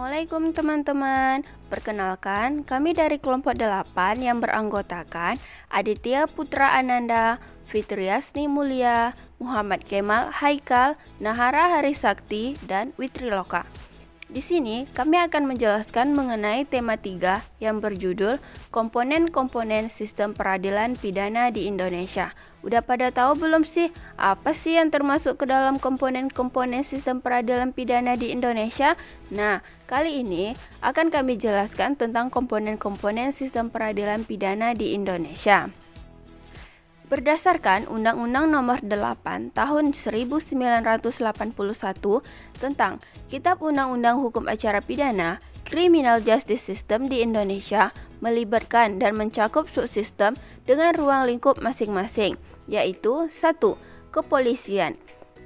Assalamualaikum teman-teman. Perkenalkan, kami dari kelompok 8 yang beranggotakan Aditya Putra Ananda, Fitriasni Mulia, Muhammad Kemal Haikal, Nahara Harisakti, dan Witriloka. Di sini kami akan menjelaskan mengenai tema 3 yang berjudul komponen-komponen sistem peradilan pidana di Indonesia. Udah pada tahu belum sih apa sih yang termasuk ke dalam komponen-komponen sistem peradilan pidana di Indonesia? Nah, kali ini akan kami jelaskan tentang komponen-komponen sistem peradilan pidana di Indonesia. Berdasarkan Undang-Undang Nomor 8 Tahun 1981 tentang Kitab Undang-Undang Hukum Acara Pidana, Criminal Justice System di Indonesia melibatkan dan mencakup subsistem dengan ruang lingkup masing-masing, yaitu 1. Kepolisian.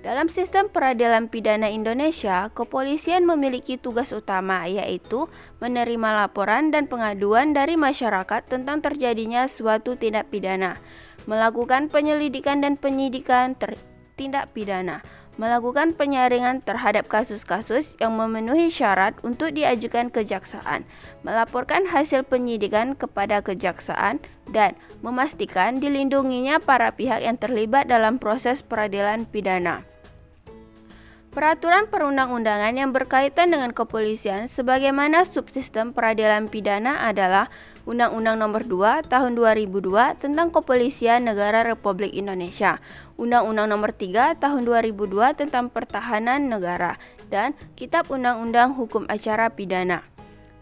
Dalam sistem peradilan pidana Indonesia, kepolisian memiliki tugas utama yaitu menerima laporan dan pengaduan dari masyarakat tentang terjadinya suatu tindak pidana, melakukan penyelidikan dan penyidikan tindak pidana, melakukan penyaringan terhadap kasus-kasus yang memenuhi syarat untuk diajukan kejaksaan, melaporkan hasil penyidikan kepada kejaksaan, dan memastikan dilindunginya para pihak yang terlibat dalam proses peradilan pidana. Peraturan perundang-undangan yang berkaitan dengan kepolisian sebagaimana subsistem peradilan pidana adalah Undang-Undang Nomor 2 Tahun 2002 tentang Kepolisian Negara Republik Indonesia, Undang-Undang Nomor 3 Tahun 2002 tentang Pertahanan Negara, dan Kitab Undang-Undang Hukum Acara Pidana.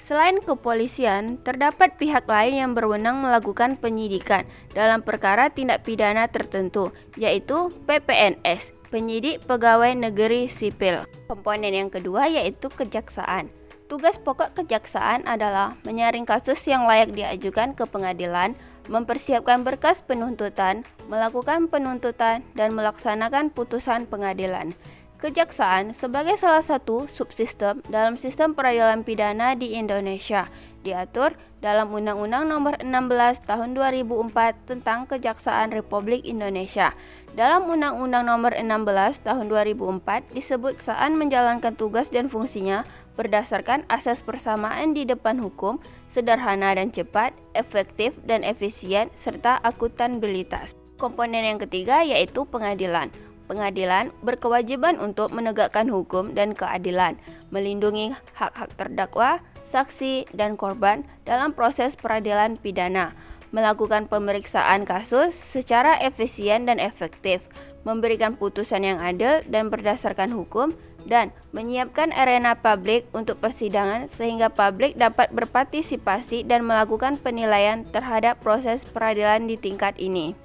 Selain kepolisian, terdapat pihak lain yang berwenang melakukan penyidikan dalam perkara tindak pidana tertentu, yaitu PPNS, Penyidik Pegawai Negeri Sipil. Komponen yang kedua yaitu kejaksaan. Tugas pokok kejaksaan adalah menyaring kasus yang layak diajukan ke pengadilan, mempersiapkan berkas penuntutan, melakukan penuntutan, dan melaksanakan putusan pengadilan. Kejaksaan sebagai salah satu subsistem dalam sistem peradilan pidana di Indonesia diatur dalam Undang-Undang Nomor 16 Tahun 2004 tentang Kejaksaan Republik Indonesia. Dalam Undang-Undang Nomor 16 Tahun 2004 disebut kejaksaan menjalankan tugas dan fungsinya berdasarkan asas persamaan di depan hukum, sederhana dan cepat, efektif dan efisien, serta akuntabilitas. Komponen yang ketiga yaitu pengadilan. Pengadilan berkewajiban untuk menegakkan hukum dan keadilan, melindungi hak-hak terdakwa, saksi, dan korban dalam proses peradilan pidana, melakukan pemeriksaan kasus secara efisien dan efektif, memberikan putusan yang adil dan berdasarkan hukum, dan menyiapkan arena publik untuk persidangan sehingga publik dapat berpartisipasi dan melakukan penilaian terhadap proses peradilan di tingkat ini.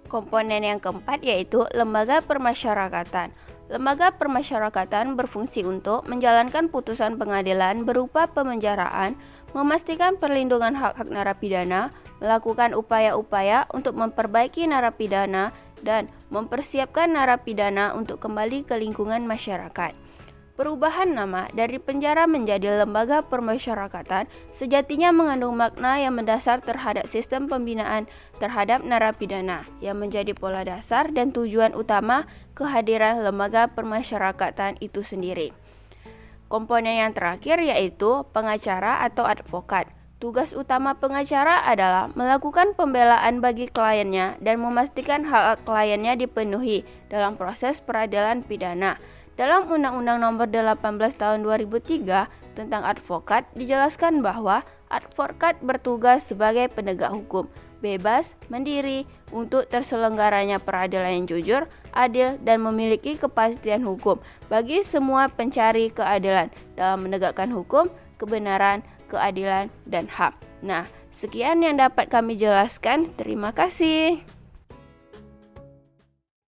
Komponen yang keempat yaitu lembaga permasyarakatan. Lembaga permasyarakatan berfungsi untuk menjalankan putusan pengadilan berupa pemenjaraan, memastikan perlindungan hak-hak narapidana, melakukan upaya-upaya untuk memperbaiki narapidana, dan mempersiapkan narapidana untuk kembali ke lingkungan masyarakat. Perubahan nama dari penjara menjadi lembaga permasyarakatan sejatinya mengandung makna yang mendasar terhadap sistem pembinaan terhadap narapidana yang menjadi pola dasar dan tujuan utama kehadiran lembaga permasyarakatan itu sendiri. Komponen yang terakhir yaitu pengacara atau advokat. Tugas utama pengacara adalah melakukan pembelaan bagi kliennya dan memastikan hak kliennya dipenuhi dalam proses peradilan pidana. Dalam Undang-Undang Nomor 18 Tahun 2003 tentang advokat dijelaskan bahwa advokat bertugas sebagai penegak hukum, bebas, mandiri untuk terselenggaranya peradilan yang jujur, adil, dan memiliki kepastian hukum bagi semua pencari keadilan dalam menegakkan hukum, kebenaran, keadilan, dan HAM. Nah, sekian yang dapat kami jelaskan. Terima kasih.